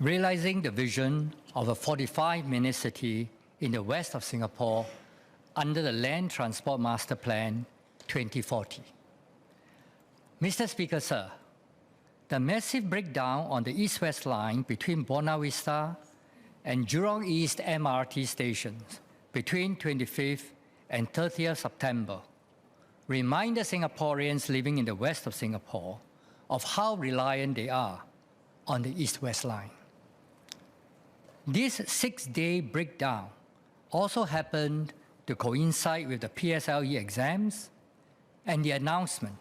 realizing the vision of a 45-minute city in the west of Singapore under the Land Transport Master Plan 2040. Mr. Speaker, sir, the massive breakdown on the East-West line between Buona Vista and Jurong East MRT stations between 25th and 30th September reminded Singaporeans living in the west of Singapore of how reliant they are on the East-West line. This 6-day breakdown also happened to coincide with the PSLE exams and the announcement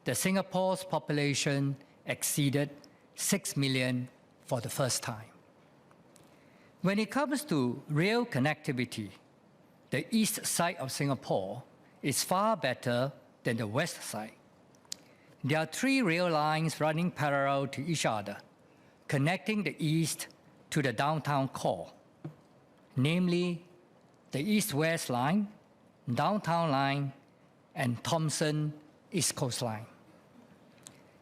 that Singapore's population exceeded 6 million for the first time. When it comes to rail connectivity, the east side of Singapore is far better than the west side. There are 3 rail lines running parallel to each other, connecting the east to the downtown core, namely the East-West Line, Downtown Line, and Thomson East Coast Line.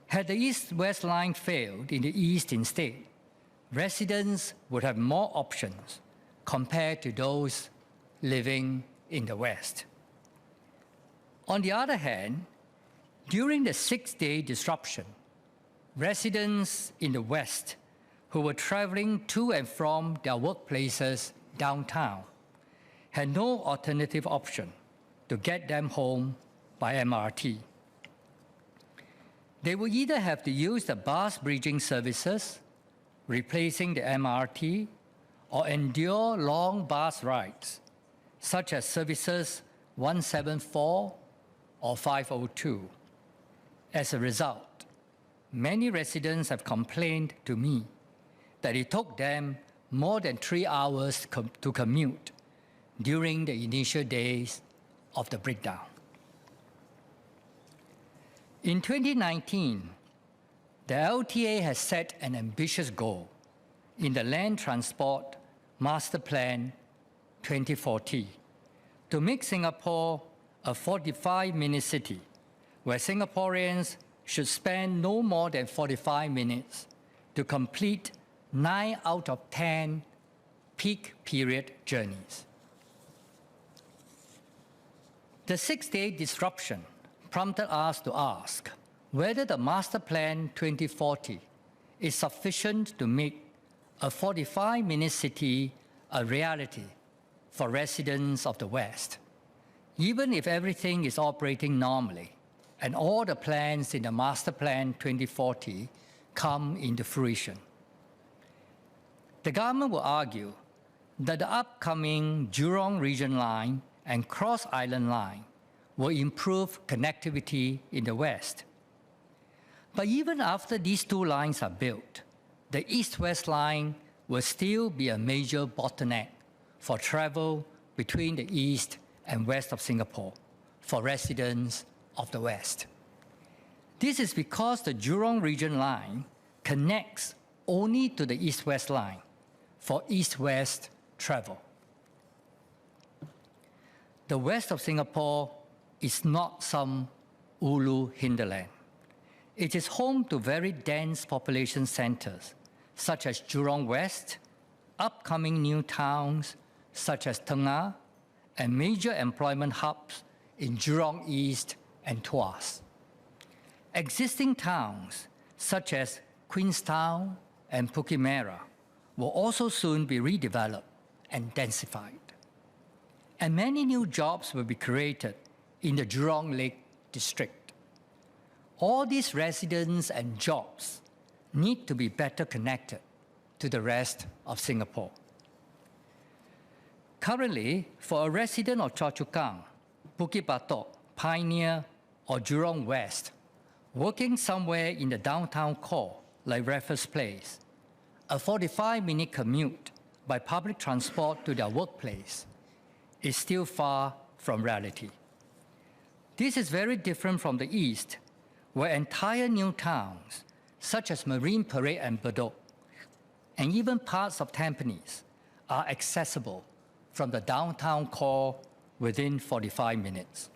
Had the East-West Line failed in the east instead, residents would have more options compared to those living in the west. On the other hand, during the 6-day disruption, residents in the west who were traveling to and from their workplaces downtown had no alternative option to get them home by MRT. They would either have to use the bus bridging services, replacing the MRT, or endure long bus rides, such as services 174 or 502. As a result, many residents have complained to me that it took them more than 3 hours to commute during the initial days of the breakdown. In 2019, the LTA has set an ambitious goal in the Land Transport Master Plan 2040 to make Singapore a 45-minute city where Singaporeans should spend no more than 45 minutes to complete 9 out of 10 peak period journeys. The 6-day disruption prompted us to ask whether the Master Plan 2040 is sufficient to make a 45-minute city a reality for residents of the West, even if everything is operating normally and all the plans in the Master Plan 2040 come into fruition. The government will argue that the upcoming Jurong Region Line and Cross Island Line will improve connectivity in the West. But even after these 2 lines are built, the East-West Line will still be a major bottleneck for travel between the east and west of Singapore for residents of the West. This is because the Jurong Region Line connects only to the East-West Line for east-west travel. The west of Singapore is not some Ulu hinterland. It is home to very dense population centers, such as Jurong West, upcoming new towns such as Tengah, and major employment hubs in Jurong East and Tuas. Existing towns such as Queenstown and Bukit Merah will also soon be redeveloped and densified. And many new jobs will be created in the Jurong Lake district. All these residents and jobs need to be better connected to the rest of Singapore. Currently, for a resident of Choa Chu Kang, Bukit Batok, Pioneer, or Jurong West, working somewhere in the downtown core like Raffles Place, a 45-minute commute by public transport to their workplace is still far from reality. This is very different from the East, where entire new towns, such as Marine Parade and Bedok, and even parts of Tampines, are accessible from the downtown core within 45 minutes.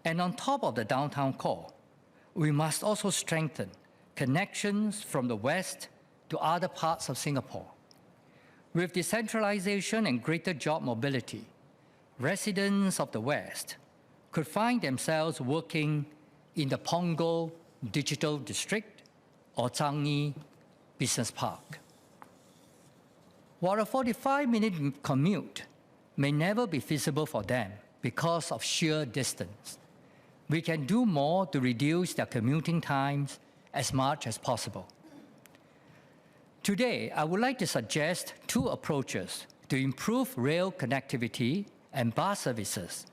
And on top of the downtown core, we must also strengthen connections from the west to other parts of Singapore. With decentralization and greater job mobility, residents of the West could find themselves working in the Punggol Digital District or Changi Business Park. While a 45-minute commute may never be feasible for them because of sheer distance, we can do more to reduce their commuting times as much as possible. Today, I would like to suggest two approaches to improve rail connectivity and bus services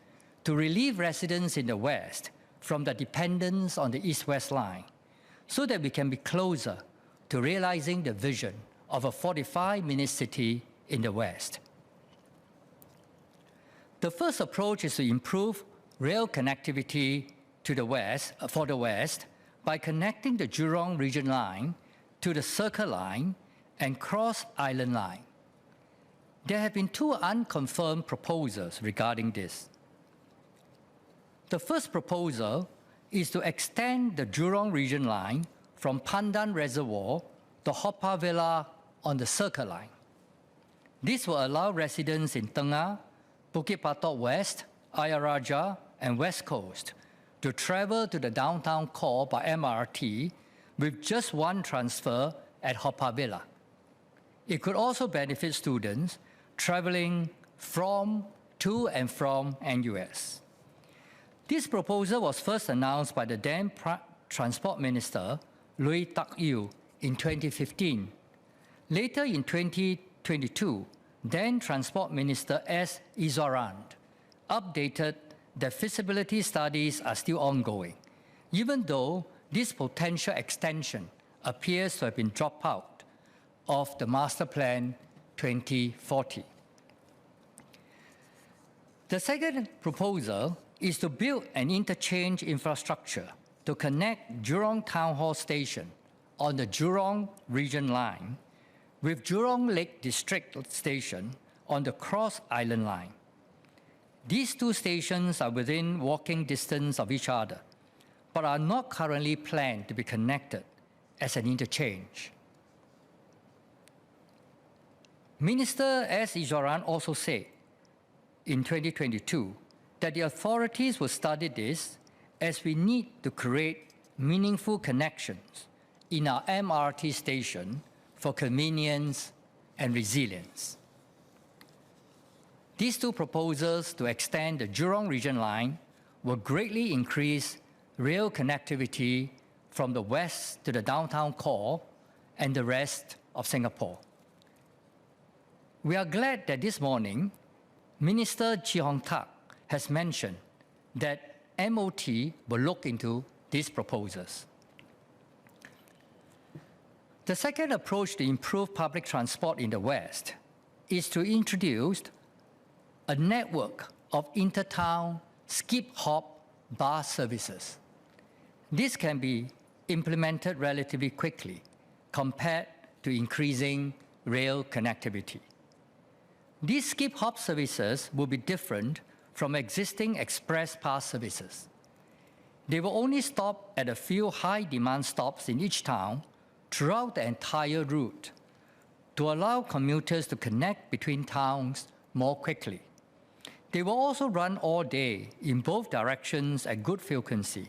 to relieve residents in the West from the dependence on the East-West line, so that we can be closer to realizing the vision of a 45-minute city in the West. The first approach is to improve rail connectivity to the West, for the West by connecting the Jurong Region Line to the Circle Line and Cross Island Line. There have been two unconfirmed proposals regarding this. The first proposal is to extend the Jurong Region Line from Pandan Reservoir to Haw Par Villa on the Circle Line. This will allow residents in Tengah, Bukit Batok West, Ayer Rajah, and West Coast to travel to the downtown core by MRT with just one transfer at Haw Par Villa. It could also benefit students traveling from, to, and from NUS. This proposal was first announced by the then Transport Minister, Lui Tak Yew, in 2015. Later in 2022, then Transport Minister S. Iswaran updated that feasibility studies are still ongoing, even though this potential extension appears to have been dropped out of the Master Plan 2040. The second proposal is to build an interchange infrastructure to connect Jurong Town Hall Station on the Jurong Region Line with Jurong Lake District Station on the Cross Island Line. These two stations are within walking distance of each other, but are not currently planned to be connected as an interchange. Minister S. Iswaran also said in 2022 that the authorities will study this as we need to create meaningful connections in our MRT station for convenience and resilience. These two proposals to extend the Jurong Region Line will greatly increase rail connectivity from the west to the downtown core and the rest of Singapore. We are glad that this morning, Minister Chee Hong Tat has mentioned that MOT will look into these proposals. The second approach to improve public transport in the West is to introduce a network of intertown skip-hop bus services. This can be implemented relatively quickly compared to increasing rail connectivity. These skip-hop services will be different from existing express pass services. They will only stop at a few high-demand stops in each town throughout the entire route to allow commuters to connect between towns more quickly. They will also run all day in both directions at good frequency.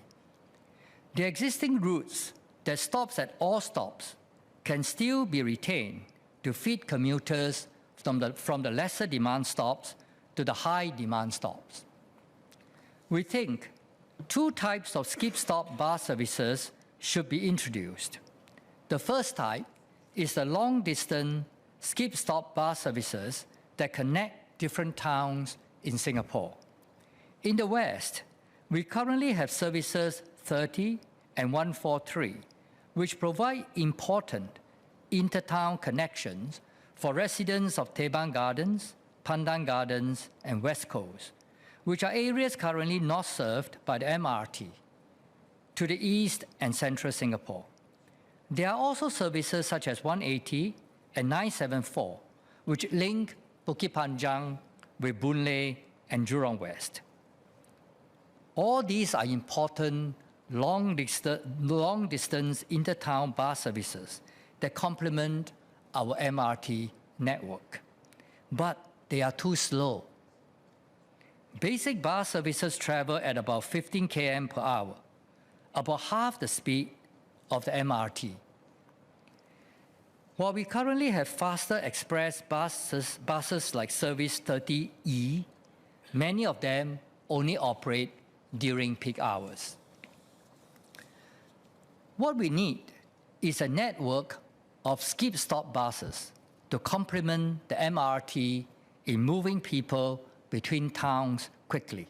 The existing routes that stops at all stops can still be retained to feed commuters from the lesser demand stops to the high demand stops. We think two types of skip-stop bus services should be introduced. The first type is the long-distance skip-stop bus services that connect different towns in Singapore. In the West, we currently have services 30 and 143, which provide important intertown connections for residents of Teban Gardens, Pandan Gardens, and West Coast, which are areas currently not served by the MRT, to the east and central Singapore. There are also services such as 180 and 974, which link Bukit Panjang with Boon Lay and Jurong West. All these are important long-distance intertown bus services that complement our MRT network, but they are too slow. Basic bus services travel at about 15 km per hour, about half the speed of the MRT. While we currently have faster express buses like Service 30E, many of them only operate during peak hours. What we need is a network of skip-stop buses to complement the MRT in moving people between towns quickly.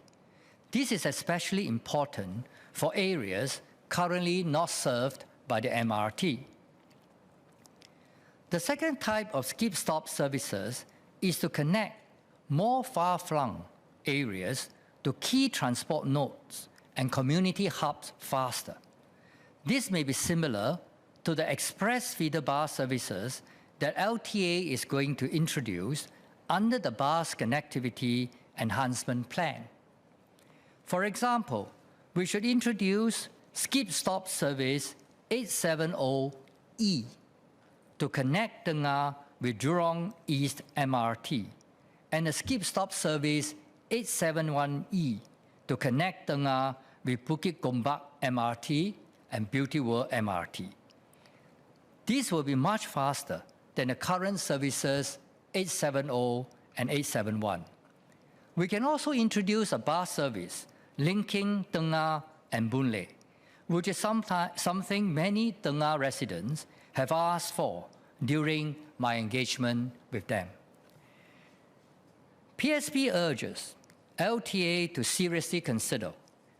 This is especially important for areas currently not served by the MRT. The second type of skip-stop services is to connect more far-flung areas to key transport nodes and community hubs faster. This may be similar to the express feeder bus services that LTA is going to introduce under the Bus Connectivity Enhancement Plan. For example, we should introduce skip-stop service 870E to connect Tengah with Jurong East MRT, and a skip-stop service 871E to connect Tengah with Bukit Gombak MRT and Beauty World MRT. These will be much faster than the current services 870 and 871. We can also introduce a bus service linking Tengah and Boon Lay, which is something many Tengah residents have asked for during my engagement with them. PSP urges LTA to seriously consider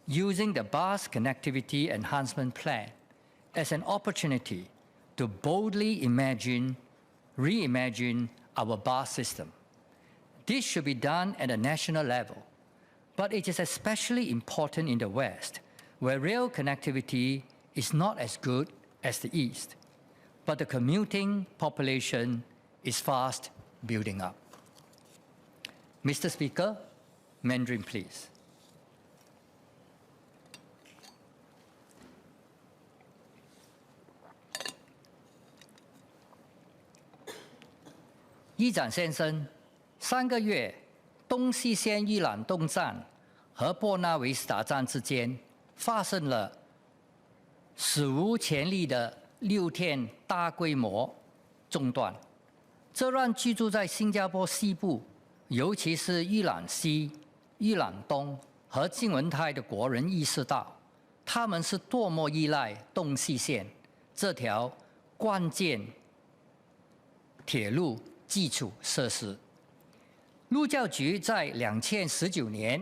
using the Bus Connectivity Enhancement Plan as an opportunity to boldly reimagine our bus system. This should be done at a national level, but it is especially important in the West, where rail connectivity is not as good as the East, but the commuting population is fast building up. Mr. Speaker, Mandarin, please. 议长先生，3个月，东西线预览东站和Buona Vista站之间发生了史无前例的6天大规模中断，这让居住在新加坡西部，尤其是预览西、预览东和金文泰的国人意识到，他们是多么依赖东西线这条关键铁路基础设施。路教局在2019年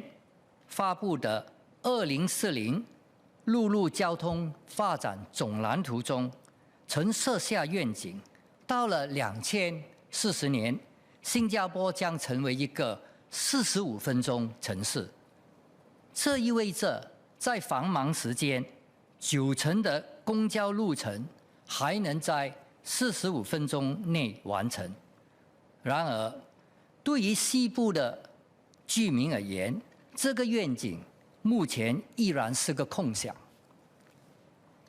发布的2040陆路交通发展总蓝图中，曾设下愿景，到了2040年，新加坡将成为一个45分钟城市。这意味着在繁忙时间，90%的公交路程还能在45分钟内完成。然而，对于西部的居民而言，这个愿景目前依然是个空想。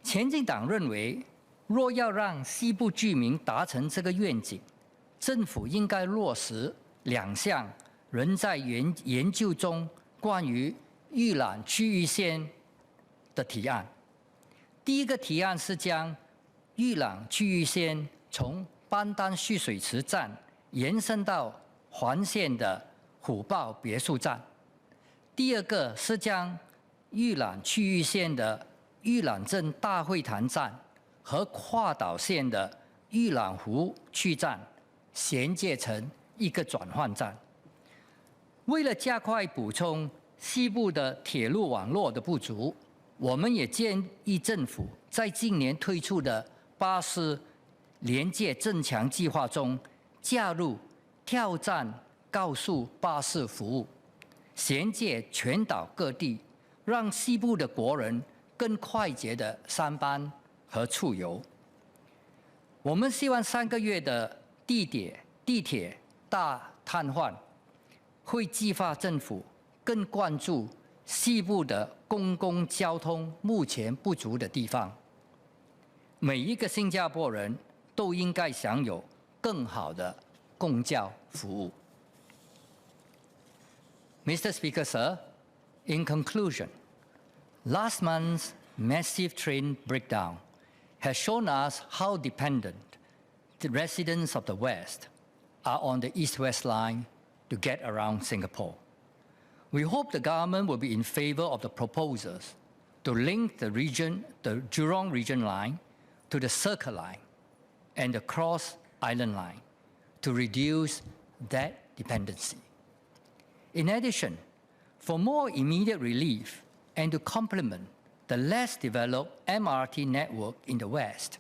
前进党认为，若要让西部居民达成这个愿景，政府应该落实2项仍在研究中关于预览区域线的提案。第一个提案是将预览区域线从班丹蓄水池站延伸到环线的虎豹别墅站。第二个是将预览区域线的预览镇大会堂站和跨岛线的预览湖区站衔接成一个转换站。为了加快补充西部的铁路网络的不足，我们也建议政府在今年推出的巴士连接增强计划中加入跳站高速巴士服务，衔接全岛各地，让西部的国人更快捷的上班和出游。我们希望3个月的地铁大瘫痪会激发政府更关注西部的公共交通目前不足的地方。每一个新加坡人都应该享有更好的公交服务。Mr. Speaker, sir, in conclusion, last month's massive train breakdown has shown us how dependent the residents of the West are on the East-West Line to get around Singapore. We hope the government will be in favor of the proposals to link the Jurong region line to the Circle Line and the Cross Island Line to reduce that dependency. In addition, for more immediate relief and to complement the less developed MRT network in the West,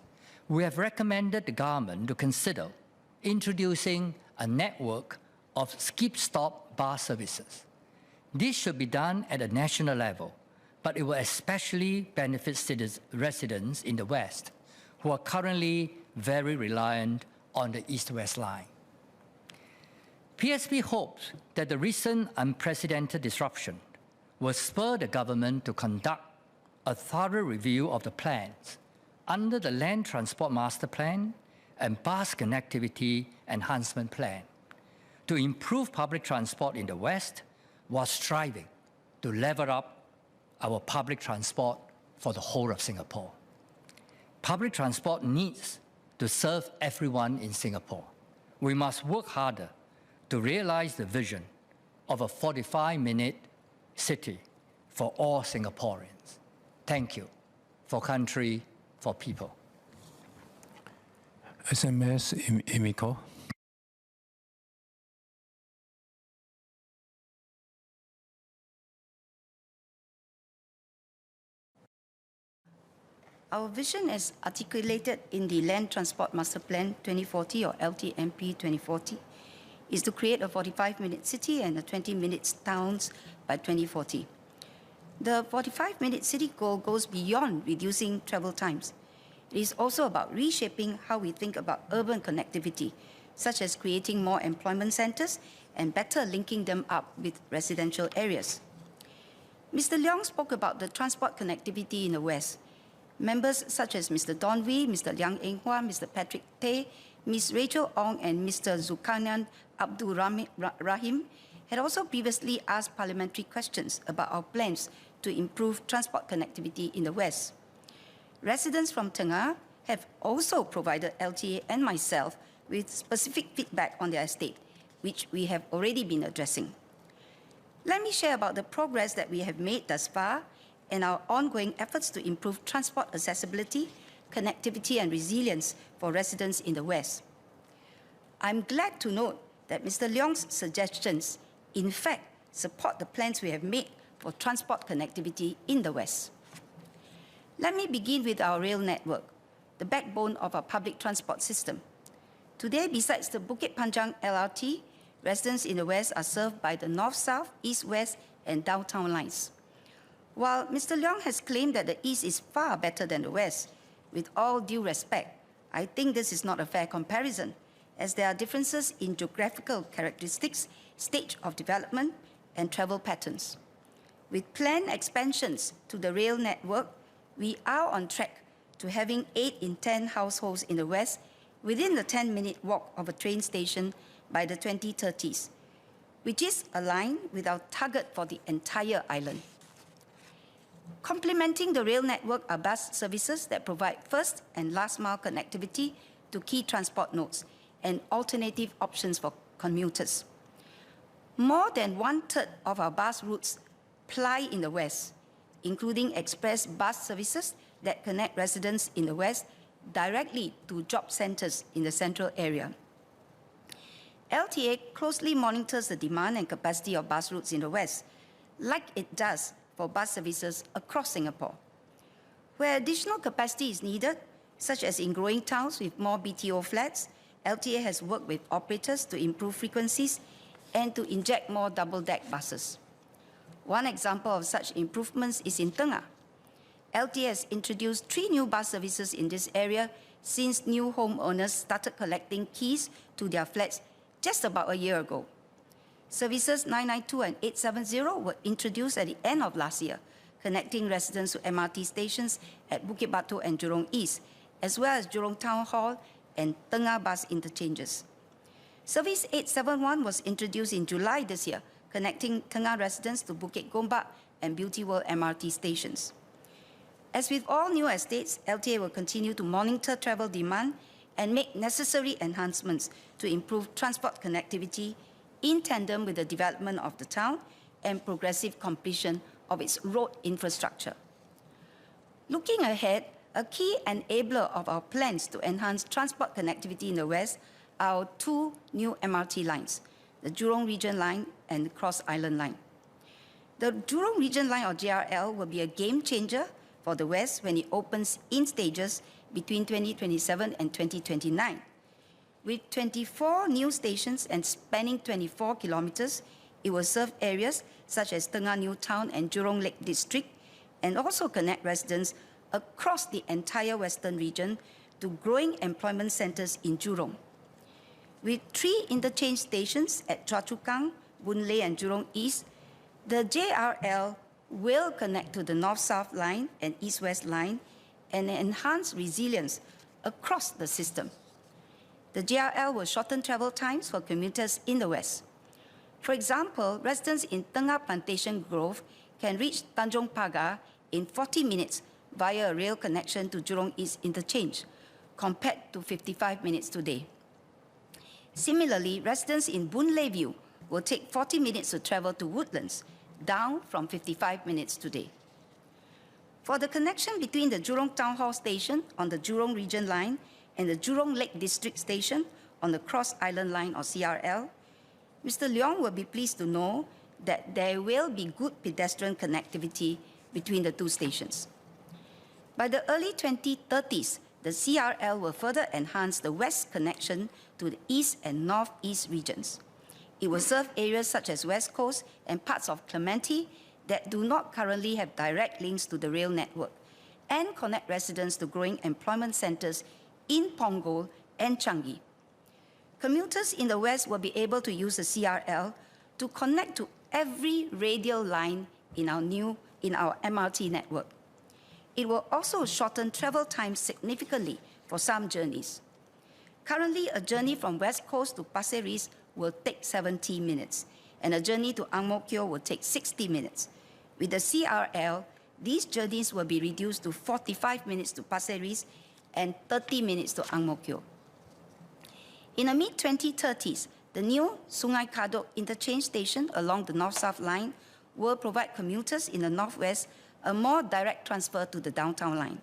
we have recommended the government to consider introducing a network of skip-stop bus services. This should be done at a national level, but it will especially benefit residents in the West who are currently very reliant on the East-West Line. PSP hopes that the recent unprecedented disruption will spur the government to conduct a thorough review of the plans under the Land Transport Master Plan and Bus Connectivity Enhancement Plan to improve public transport in the West while striving to level up our public transport for the whole of Singapore. Public transport needs to serve everyone in Singapore. We must work harder to realize the vision of a 45-minute city for all Singaporeans. Thank you. For country, for people. SMS Emiko. Our vision as articulated in the Land Transport Master Plan 2040 or LTMP 2040 is to create a 45-minute city and a 20-minute towns by 2040. The 45-minute city goal goes beyond reducing travel times. It is also about reshaping how we think about urban connectivity, such as creating more employment centers and better linking them up with residential areas. Mr. Leong spoke about the transport connectivity in the West. Members such as Mr. Don Wee, Mr. Liang Eng Hua, Mr. Patrick Tay, Ms. Rachel Ong, and Mr. Zulkarnain Abdul Rahim had also previously asked parliamentary questions about our plans to improve transport connectivity in the West. Residents from Tengah have also provided LTA and myself with specific feedback on their estate, which we have already been addressing. Let me share about the progress that we have made thus far and our ongoing efforts to improve transport accessibility, connectivity, and resilience for residents in the West. I'm glad to note that Mr. Leong's suggestions, in fact, support the plans we have made for transport connectivity in the West. Let me begin with our rail network, the backbone of our public transport system. Today, besides the Bukit Panjang LRT, residents in the West are served by the North-South, East-West, and Downtown lines. While Mr. Leong has claimed that the East is far better than the West, with all due respect, I think this is not a fair comparison, as there are differences in geographical characteristics, stage of development, and travel patterns. With planned expansions to the rail network, we are on track to having 8 in 10 households in the West within the 10-minute walk of a train station by the 2030s, which is aligned with our target for the entire island. Complementing the rail network are bus services that provide first and last mile connectivity to key transport nodes and alternative options for commuters. More than 1/3 of our bus routes ply in the West, including express bus services that connect residents in the West directly to job centers in the central area. LTA closely monitors the demand and capacity of bus routes in the West, like it does for bus services across Singapore. Where additional capacity is needed, such as in growing towns with more BTO flats, LTA has worked with operators to improve frequencies and to inject more double-deck buses. One example of such improvements is in Tengah. LTA has introduced 3 new bus services in this area since new homeowners started collecting keys to their flats just about a year ago. Services 992 and 870 were introduced at the end of last year, connecting residents to MRT stations at Bukit Batok and Jurong East, as well as Jurong Town Hall and Tengah bus interchanges. Service 871 was introduced in July this year, connecting Tengah residents to Bukit Gombak and Beauty World MRT stations. As with all new estates, LTA will continue to monitor travel demand and make necessary enhancements to improve transport connectivity in tandem with the development of the town and progressive completion of its road infrastructure. Looking ahead, a key enabler of our plans to enhance transport connectivity in the West are our two new MRT lines, the Jurong Region Line and the Cross Island Line. The Jurong Region Line, or JRL, will be a game changer for the West when it opens in stages between 2027 and 2029. With 24 new stations and spanning 24 kilometers, it will serve areas such as Tengah New Town and Jurong Lake District, and also connect residents across the entire Western region to growing employment centers in Jurong. With 3 interchange stations at Choa Chu Kang, Boon Lay, and Jurong East, the JRL will connect to the North-South Line and East-West Line and enhance resilience across the system. The JRL will shorten travel times for commuters in the West. For example, residents in Tengah Plantation Grove can reach Tanjong Pagar in 40 minutes via a rail connection to Jurong East Interchange, compared to 55 minutes today. Similarly, residents in Boon Lay View will take 40 minutes to travel to Woodlands, down from 55 minutes today. For the connection between the Jurong Town Hall Station on the Jurong Region Line and the Jurong Lake District Station on the Cross Island Line, or CRL, Mr. Leong will be pleased to know that there will be good pedestrian connectivity between the two stations. By the early 2030s, the CRL will further enhance the west connection to the east and northeast regions. It will serve areas such as West Coast and parts of Clementi that do not currently have direct links to the rail network, and connect residents to growing employment centers in Punggol and Changi. Commuters in the West will be able to use the CRL to connect to every radial line in our MRT network. It will also shorten travel time significantly for some journeys. Currently, a journey from West Coast to Pasir Ris will take 70 minutes, and a journey to Ang Mo Kio will take 60 minutes. With the CRL, these journeys will be reduced to 45 minutes to Pasir Ris and 30 minutes to Ang Mo Kio. In the mid-2030s, the new Sungai Kadok interchange station along the North-South Line will provide commuters in the Northwest a more direct transfer to the downtown line.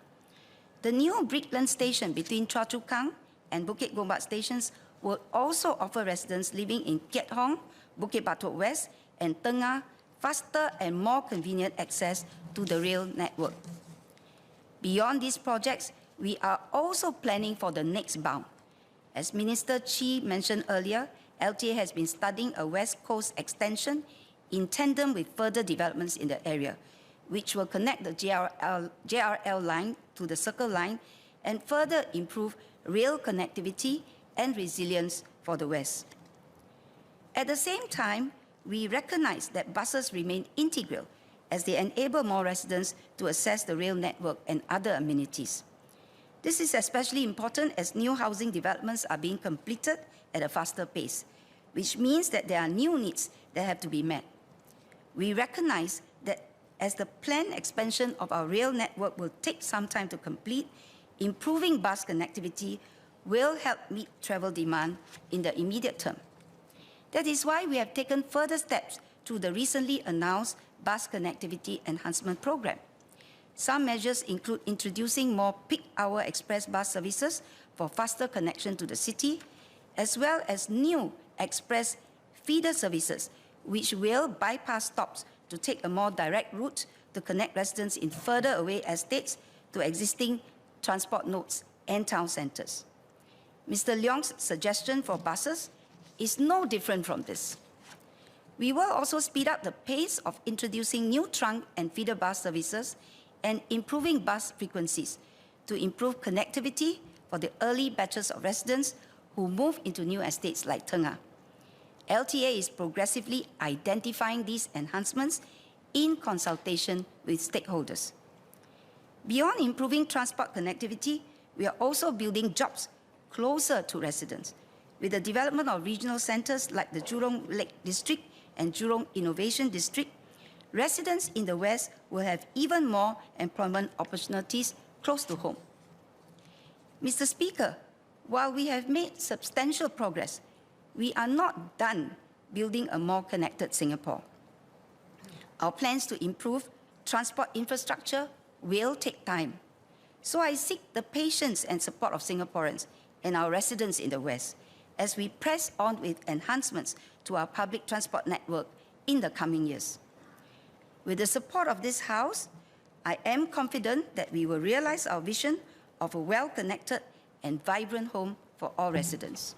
The new Brickland station between Choa Chu Kang and Bukit Gombak stations will also offer residents living in Keat Hong, Bukit Batok West, and Tengah faster and more convenient access to the rail network. Beyond these projects, we are also planning for the next bound. As Minister Chi mentioned earlier, LTA has been studying a West Coast extension in tandem with further developments in the area, which will connect the JRL line to the Circle Line and further improve rail connectivity and resilience for the West. At the same time, we recognize that buses remain integral as they enable more residents to access the rail network and other amenities. This is especially important as new housing developments are being completed at a faster pace, which means that there are new needs that have to be met. We recognize that as the planned expansion of our rail network will take some time to complete, improving bus connectivity will help meet travel demand in the immediate term. That is why we have taken further steps through the recently announced Bus Connectivity Enhancement Program. Some measures include introducing more peak-hour express bus services for faster connection to the city, as well as new express feeder services, which will bypass stops to take a more direct route to connect residents in further away estates to existing transport nodes and town centres. Mr. Leong's suggestion for buses is no different from this. We will also speed up the pace of introducing new trunk and feeder bus services and improving bus frequencies to improve connectivity for the early batches of residents who move into new estates like Tengah. LTA is progressively identifying these enhancements in consultation with stakeholders. Beyond improving transport connectivity, we are also building jobs closer to residents. With the development of regional centres like the Jurong Lake District and Jurong Innovation District, residents in the West will have even more employment opportunities close to home. Mr. Speaker, while we have made substantial progress, we are not done building a more connected Singapore. Our plans to improve transport infrastructure will take time. So I seek the patience and support of Singaporeans and our residents in the West as we press on with enhancements to our public transport network in the coming years. With the support of this House, I am confident that we will realize our vision of a well-connected and vibrant home for all residents.